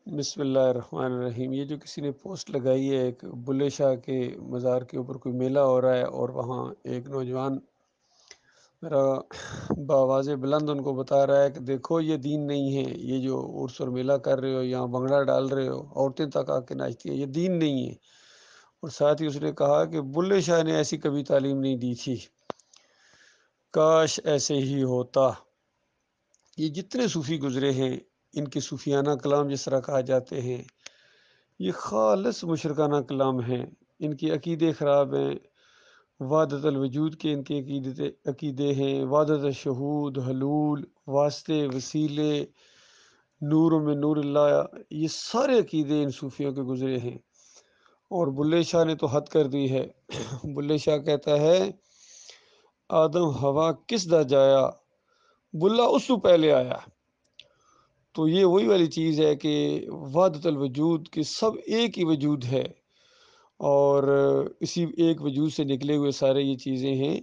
بسم اللہ الرحمن الرحیم۔ یہ جو کسی نے پوسٹ لگائی ہے، ایک بلے شاہ کے مزار کے اوپر کوئی میلہ ہو رہا ہے اور وہاں ایک نوجوان میرا بآواز بلند ان کو بتا رہا ہے کہ دیکھو یہ دین نہیں ہے، یہ جو عرس اور میلہ کر رہے ہو، یہاں بھنگڑا ڈال رہے ہو، عورتیں تک آ کے ناچتی ہیں، یہ دین نہیں ہے۔ اور ساتھ ہی اس نے کہا کہ بلے شاہ نے ایسی کبھی تعلیم نہیں دی تھی، کاش ایسے ہی ہوتا۔ یہ جتنے صوفی گزرے ہیں، ان کے صوفیانہ کلام جس طرح کہا جاتے ہیں، یہ خالص مشرکانہ کلام ہیں۔ ان کے عقیدے خراب ہیں، وحدت الوجود کے ان کے عقیدے ہیں، وحدت الشہود، حلول، واسطے، وسیلے، نور میں نور اللہ، یہ سارے عقیدے ان صوفیوں کے گزرے ہیں۔ اور بلے شاہ نے تو حد کر دی ہے۔ بلے شاہ کہتا ہے آدم ہوا کس دا جایا، بلا اس تو پہلے آیا۔ تو یہ وہی والی چیز ہے کہ وحدت الوجود کے سب ایک ہی وجود ہے، اور اسی ایک وجود سے نکلے ہوئے سارے یہ چیزیں ہیں۔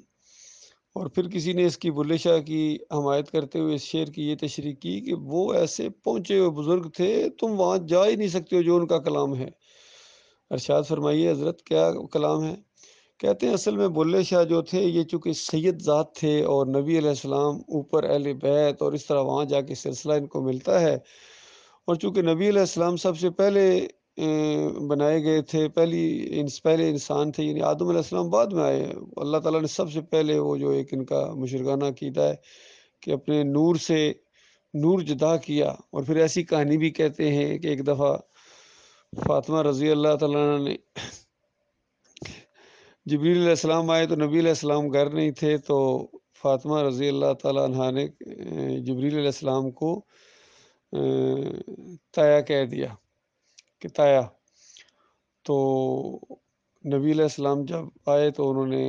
اور پھر کسی نے اس کی بلے شاہ کی حمایت کرتے ہوئے اس شعر کی یہ تشریح کی کہ وہ ایسے پہنچے ہوئے بزرگ تھے، تم وہاں جا ہی نہیں سکتے ہو جو ان کا کلام ہے۔ ارشاد فرمائیے حضرت کیا کلام ہے؟ کہتے ہیں اصل میں بلے شاہ جو تھے یہ چونکہ سید ذات تھے، اور نبی علیہ السلام اوپر اہل بیت، اور اس طرح وہاں جا کے سلسلہ ان کو ملتا ہے۔ اور چونکہ نبی علیہ السلام سب سے پہلے بنائے گئے تھے، پہلے انسان تھے، یعنی آدم علیہ السلام بعد میں آئے۔ اللہ تعالیٰ نے سب سے پہلے وہ جو ایک ان کا مشرکانہ عقیدہ ہے کہ اپنے نور سے نور جدا کیا۔ اور پھر ایسی کہانی بھی کہتے ہیں کہ ایک دفعہ فاطمہ رضی اللہ تعالیٰ عنہ نے جبریل علیہ السلام آئے تو نبی علیہ السلام گھر نہیں تھے، تو فاطمہ رضی اللہ تعالیٰ عنہ نے جبریل علیہ السلام کو تایا کہہ دیا کہ تایا۔ تو نبی علیہ السلام جب آئے تو انہوں نے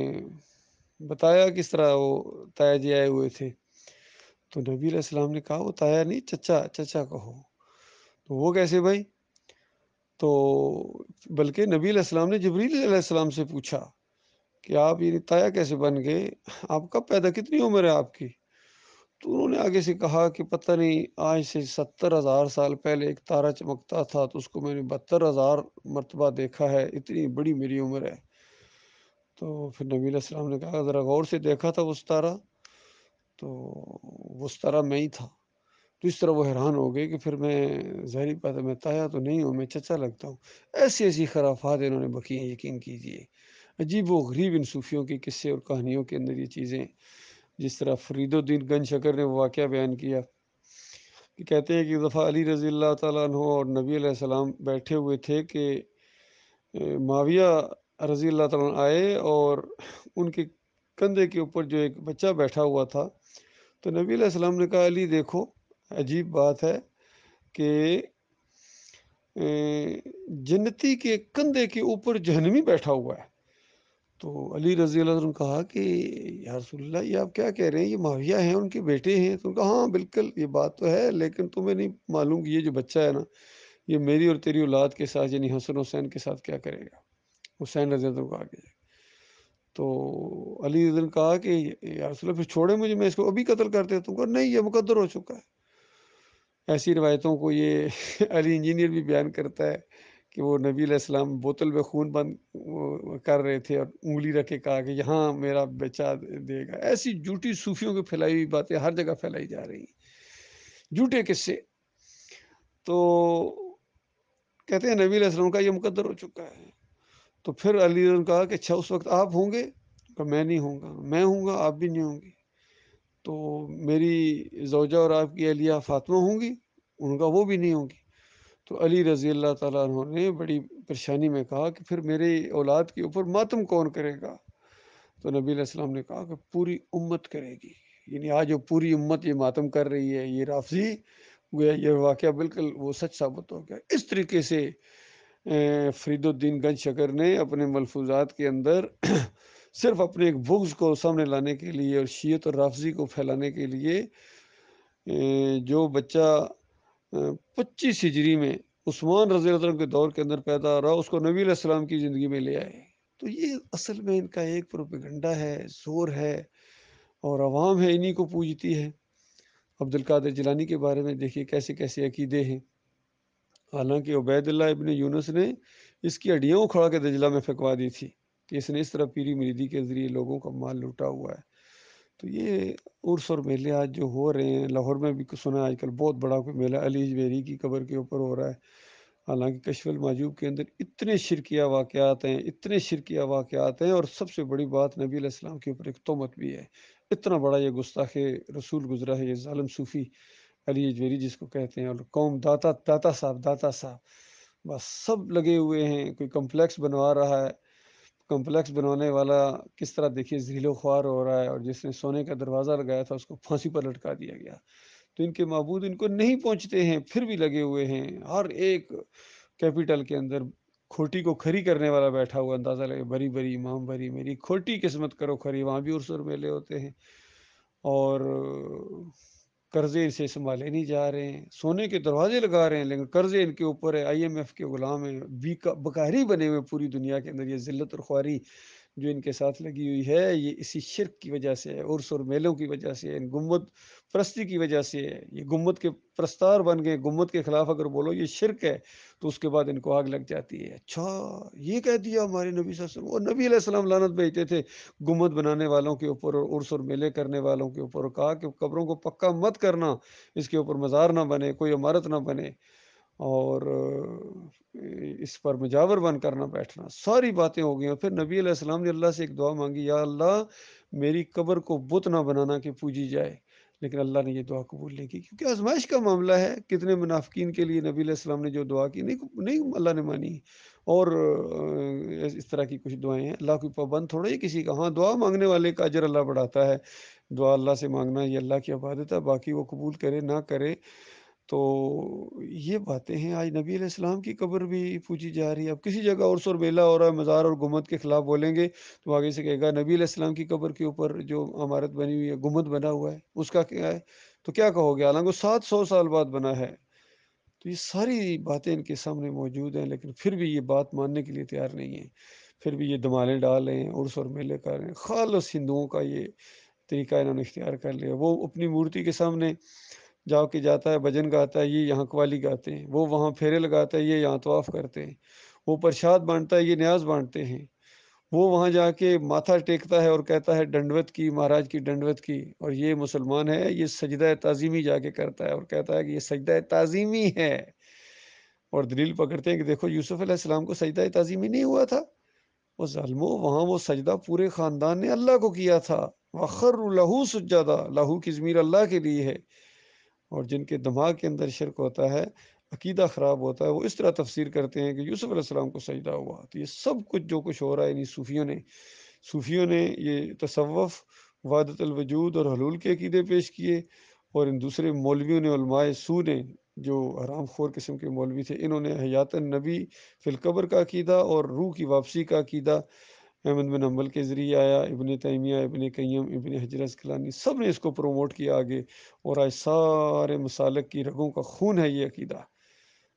بتایا کس طرح وہ تایا جی آئے ہوئے تھے۔ تو نبی علیہ السلام نے کہا وہ تایا نہیں، چچا چچا کہو۔ تو وہ کیسے بھائی؟ تو بلکہ نبی علیہ السلام نے جبریل علیہ السلام سے پوچھا کہ آپ یہ تایا کیسے بن گئے، آپ کب پیدا، کتنی عمر ہے آپ کی؟ تو انہوں نے آگے سے کہا کہ پتہ نہیں، آج سے 70,000 سال پہلے ایک تارا چمکتا تھا تو اس کو میں نے 72,000 مرتبہ دیکھا ہے، اتنی بڑی میری عمر ہے۔ تو پھر نبی علیہ السلام نے کہا ذرا غور سے دیکھا تھا وہ ستارہ، تو وہ ستارہ میں ہی تھا۔ تو اس طرح وہ حیران ہو گئے کہ پھر میں ظاہری بات ہے میں تایا تو نہیں ہوں، میں چچا لگتا ہوں۔ ایسی ایسی خرافات انہوں نے بکی ہیں، یقین کیجیے۔ عجیب و غریب ان صوفیوں کے قصے اور کہانیوں کے اندر یہ چیزیں، جس طرح فرید الدین گنج شکر نے وہ واقعہ بیان کیا کہ کہتے ہیں کہ ایک دفعہ علی رضی اللہ تعالیٰ عنہ اور نبی علیہ السلام بیٹھے ہوئے تھے کہ معاویہ رضی اللہ تعالیٰ عنہ آئے، اور ان کے کندھے کے اوپر جو ایک بچہ بیٹھا ہوا تھا، تو نبی علیہ السلام نے کہا علی دیکھو، عجیب بات ہے کہ جنتی کے کندھے کے اوپر جہنمی بیٹھا ہوا ہے۔ تو علی رضی اللہ عنہ نے کہا کہ یا رسول اللہ یہ آپ کیا کہہ رہے ہیں، یہ معاویہ ہیں، ان کے بیٹے ہیں؟ تو کہا ہاں بالکل یہ بات تو ہے، لیکن تمہیں نہیں معلوم کہ یہ جو بچہ ہے نا، یہ میری اور تیری اولاد کے ساتھ یعنی حسن حسین کے ساتھ کیا کرے گا۔ حسین رضی اللہ عنہ کو آگے جائے۔ تو علی رضی اللہ عنہ نے کہا کہ یا رسول اللہ پھر چھوڑے مجھے، میں اس کو ابھی قتل کر دیتا ہوں۔ کہا نہیں، یہ مقدر ہو چکا ہے۔ ایسی روایتوں کو یہ علی انجینئر بھی بیان کرتا ہے کہ وہ نبی علیہ السلام بوتل میں خون بند کر رہے تھے اور انگلی رکھ کے کہا کہ یہاں میرا بچہ دے گا۔ ایسی جھوٹی صوفیوں کی پھیلائی ہوئی باتیں ہر جگہ پھیلائی جا رہی ہیں، جھوٹے قصے۔ تو کہتے ہیں نبی علیہ السلام کا یہ مقدر ہو چکا ہے۔ تو پھر علی نے کہا کہ اچھا اس وقت آپ ہوں گے؟ کہ میں نہیں ہوں گا۔ میں ہوں گا، آپ بھی نہیں ہوں گی۔ تو میری زوجہ اور آپ کی اہلیہ فاطمہ ہوں گی؟ ان کا وہ بھی نہیں ہوں گی۔ تو علی رضی اللہ تعالیٰ عنہ نے بڑی پریشانی میں کہا کہ پھر میری اولاد کے اوپر ماتم کون کرے گا؟ تو نبی علیہ السلام نے کہا کہ پوری امت کرے گی، یعنی آج جو پوری امت یہ ماتم کر رہی ہے، یہ رافضی گویا یہ واقعہ بالکل وہ سچ ثابت ہو گیا۔ اس طریقے سے فرید الدین گنج شکر نے اپنے ملفوظات کے اندر صرف اپنے ایک بغض کو سامنے لانے کے لیے اور شیعت اور رافضی کو پھیلانے کے لیے جو بچہ 25 ہجری میں عثمان رضی اللہ عنہ کے دور کے اندر پیدا ہو رہا، اس کو نبی علیہ السلام کی زندگی میں لے آئے۔ تو یہ اصل میں ان کا ایک پروپیگنڈا ہے، زور ہے، اور عوام ہے انہی کو پوجتی ہے۔ عبد القادر جیلانی کے بارے میں دیکھیے کیسے کیسے عقیدے ہیں۔ حالانکہ عبید اللہ ابن یونس نے اس کی ہڈیاں اکھاڑ کے دجلہ میں پھینکوا دی تھی کہ اس نے اس طرح پیری مریدی کے ذریعے لوگوں کا مال لوٹا ہوا ہے۔ تو یہ عرس اور میلے آج جو ہو رہے ہیں، لاہور میں بھی سنا آج کل بہت بڑا کوئی میلہ علی اجمیری کی قبر کے اوپر ہو رہا ہے۔ حالانکہ کشف المحجوب کے اندر اتنے شرکیہ واقعات ہیں، اتنے شرکیہ واقعات ہیں، اور سب سے بڑی بات نبی علیہ السلام کے اوپر ایک تہمت بھی ہے۔ اتنا بڑا یہ گستاخ رسول گزرا ہے، یہ ظالم صوفی علی اجمیری جس کو کہتے ہیں، اور قوم داتا صاحب بس سب لگے ہوئے ہیں۔ کوئی کمپلیکس بنوا رہا ہے، کمپلیکس بنوانے والا کس طرح دیکھیے ذلیل و خوار ہو رہا ہے، اور جس نے سونے کا دروازہ لگایا تھا اس کو پھانسی پر لٹکا دیا گیا۔ تو ان کے معبود ان کو نہیں پہنچتے ہیں، پھر بھی لگے ہوئے ہیں۔ ہر ایک کیپیٹل کے اندر کھوٹی کو کھری کرنے والا بیٹھا ہوا، اندازہ لگے بری بری امام بری، میری کھوٹی قسمت کرو کھری۔ وہاں بھی عرس اور میلے ہوتے ہیں، اور قرضے اسے سنبھالے نہیں جا رہے ہیں، سونے کے دروازے لگا رہے ہیں لیکن قرضے ان کے اوپر ہے، آئی ایم ایف کے غلام ہیں، بکاری بنے ہوئے پوری دنیا کے اندر۔ یہ ذلت اور خواری جو ان کے ساتھ لگی ہوئی ہے، یہ اسی شرک کی وجہ سے ہے، عرس اور میلوں کی وجہ سے ہے، ان گنبد پرستی کی وجہ سے ہے۔ یہ گنبد کے پرستار بن گئے، گنبد کے خلاف اگر بولو یہ شرک ہے تو اس کے بعد ان کو آگ لگ جاتی ہے۔ اچھا یہ کہہ دیا ہمارے نبی صلی اللہ علیہ وسلم، وہ نبی علیہ السلام لعنت بھیجتے تھے گنبد بنانے والوں کے اوپر اور عرس اور میلے کرنے والوں کے اوپر، اور کہا کہ قبروں کو پکا مت کرنا، اس کے اوپر مزار نہ بنے، کوئی عمارت نہ بنے، اور اس پر مجاور بن کر نہ بیٹھنا۔ ساری باتیں ہو گئی، اور پھر نبی علیہ السلام نے اللہ سے ایک دعا مانگی، یا اللہ میری قبر کو بت نہ بنانا کہ پوجی جائے، لیکن اللہ نے یہ دعا قبول نہیں کی، کیونکہ آزمائش کا معاملہ ہے۔ کتنے منافقین کے لیے نبی علیہ السلام نے جو دعا کی نہیں اللہ نے مانی، اور اس طرح کی کچھ دعائیں ہیں۔ اللہ کی پابند تھوڑا ہی کسی کا، ہاں دعا مانگنے والے کا اجر اللہ بڑھاتا ہے، دعا اللہ سے مانگنا یہ اللہ کی عبادت ہے، باقی وہ قبول کرے نہ کرے۔ تو یہ باتیں ہیں، آج نبی علیہ السلام کی قبر بھی پوجی جا رہی ہے۔ اب کسی جگہ عرس اور میلہ ہو رہا ہے، مزار اور گنبد کے خلاف بولیں گے تو آگے سے کہے گا نبی علیہ السلام کی قبر کے اوپر جو عمارت بنی ہوئی ہے، گنبد بنا ہوا ہے، اس کا کیا ہے؟ تو کیا کہو گے؟ حالانکہ 700 سال بعد بنا ہے۔ تو یہ ساری باتیں ان کے سامنے موجود ہیں، لیکن پھر بھی یہ بات ماننے کے لیے تیار نہیں ہے، پھر بھی یہ دمالے ڈال رہے ہیں، عرس اور میلے کر رہے ہیں۔ خالص ہندوؤں کا یہ طریقہ انہوں نے اختیار کر لیا۔ وہ اپنی مورتی کے سامنے جا کے جاتا ہے، بھجن گاتا ہے، یہ یہاں قوالی گاتے ہیں، وہ وہاں پھیرے لگاتا ہے، یہ یہاں طواف کرتے ہیں، وہ پرشاد بانٹتا ہے، یہ نیاز بانٹتے ہیں، وہ وہاں جا کے ماتھا ٹیکتا ہے اور کہتا ہے ڈنڈوت کی مہاراج کی ڈنڈوت کی، اور یہ مسلمان ہے، یہ سجدہ تعظیمی جا کے کرتا ہے اور کہتا ہے کہ یہ سجدہ تعظیمی ہے، اور دلیل پکڑتے ہیں کہ دیکھو یوسف علیہ السلام کو سجدہ تعظیمی نہیں ہوا تھا، وہ ظالمو وہاں وہ سجدہ پورے خاندان نے اللہ کو کیا تھا، وَخَرُّوا لَهُ سُجَّدًا، لہو کی ضمیر اللہ کے لیے ہے۔ اور جن کے دماغ کے اندر شرک ہوتا ہے، عقیدہ خراب ہوتا ہے، وہ اس طرح تفسیر کرتے ہیں کہ یوسف علیہ السلام کو سجدہ ہوا۔ تو یہ سب کچھ جو کچھ ہو رہا ہے، صوفیوں نے یہ تصوف، وحدت الوجود اور حلول کے عقیدے پیش کیے، اور ان دوسرے مولویوں نے، علماء سو نے، جو حرام خور قسم کے مولوی تھے، انہوں نے حیات النبی فی القبر کا عقیدہ اور روح کی واپسی کا عقیدہ احمد بن حنبل کے ذریعے آیا، ابن تیمیہ، ابن قیم، ابن حجر اسقلانی، سب نے اس کو پروموٹ کیا آگے، اور آج سارے مسالک کی رگوں کا خون ہے یہ عقیدہ۔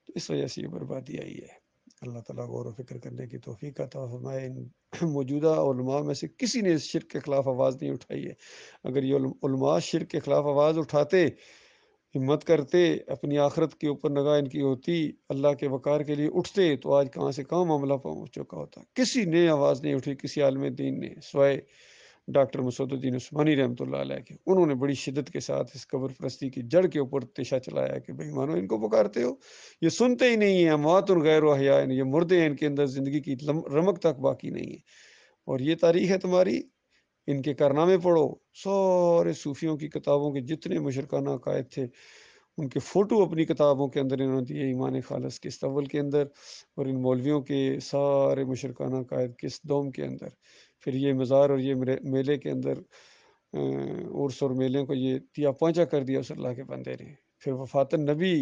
تو اس وجہ سے یہ بربادی آئی ہے۔ اللہ تعالیٰ غور و فکر کرنے کی توفیق عطا فرمائے۔ ان موجودہ علماء میں سے کسی نے اس شرک کے خلاف آواز نہیں اٹھائی ہے۔ اگر یہ علماء شرک کے خلاف آواز اٹھاتے، ہمت کرتے، اپنی آخرت کے اوپر نگاہ ان کی ہوتی، اللہ کے وقار کے لیے اٹھتے، تو آج کہاں سے کہاں معاملہ پہنچ چکا ہوتا۔ کسی نے آواز نہیں اٹھی، کسی عالم دین نے، سوائے ڈاکٹر مسعود الدین عثمانی رحمۃ اللہ علیہ کے۔ انہوں نے بڑی شدت کے ساتھ اس قبر پرستی کی جڑ کے اوپر تیشہ چلایا کہ بھائی مانو ان کو پکارتے ہو، یہ سنتے ہی نہیں ہیں، اموات غیر احیاء، یہ مردے ہیں، ان کے اندر زندگی کی رمق تک باقی نہیں ہے۔ اور یہ تاریخ ہے تمہاری، ان کے کارنامے پڑھو، سارے صوفیوں کی کتابوں کے جتنے مشرکانہ عقائد تھے ان کے فوٹو اپنی کتابوں کے اندر انہوں نے دیے، ایمان خالص کے استول کے اندر، اور ان مولویوں کے سارے مشرکانہ عقائد کے دوم کے اندر۔ پھر یہ مزار اور یہ میلے کے اندر عرس اور میلے کو یہ تیا پانچا کر دیا اس اللہ کے بندے نے۔ پھر وفات النبی،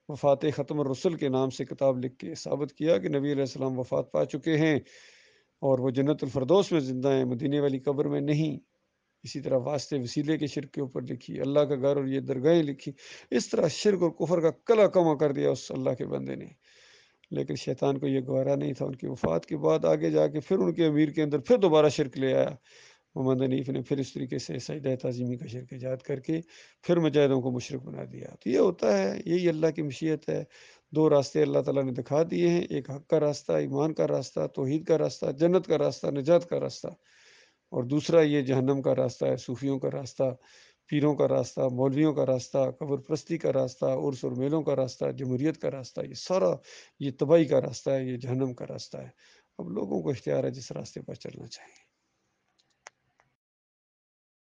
وفات ختم الرسل کے نام سے کتاب لکھ کے ثابت کیا کہ نبی علیہ السلام وفات پا چکے ہیں، اور وہ جنت الفردوس میں زندہ ہیں، مدینے والی قبر میں نہیں۔ اسی طرح واسطے وسیلے کے شرک کے اوپر لکھی، اللہ کا گھر اور یہ درگاہیں لکھی۔ اس طرح شرک اور کفر کا کلا کما کر دیا اس اللہ کے بندے نے، لیکن شیطان کو یہ گوارا نہیں تھا۔ ان کی وفات کے بعد آگے جا کے پھر ان کے امیر کے اندر پھر دوبارہ شرک لے آیا، محمد حنیف نے پھر اس طریقے سے سجدہ تعظیمی کا شرک ایجاد کر کے پھر مجاہدوں کو مشرک بنا دیا۔ تو یہ ہوتا ہے، یہی اللہ کی مشیت ہے۔ دو راستے اللہ تعالیٰ نے دکھا دیے ہیں، ایک حق کا راستہ، ایمان کا راستہ، توحید کا راستہ، جنت کا راستہ، نجات کا راستہ، اور دوسرا یہ جہنم کا راستہ ہے، صوفیوں کا راستہ، پیروں کا راستہ، مولویوں کا راستہ، قبر پرستی کا راستہ، عرس اور میلوں کا راستہ، جمہوریت کا راستہ، یہ سارا یہ تباہی کا راستہ ہے، یہ جہنم کا راستہ ہے۔ اب لوگوں کو اختیار ہے جس راستے پر چلنا چاہیے۔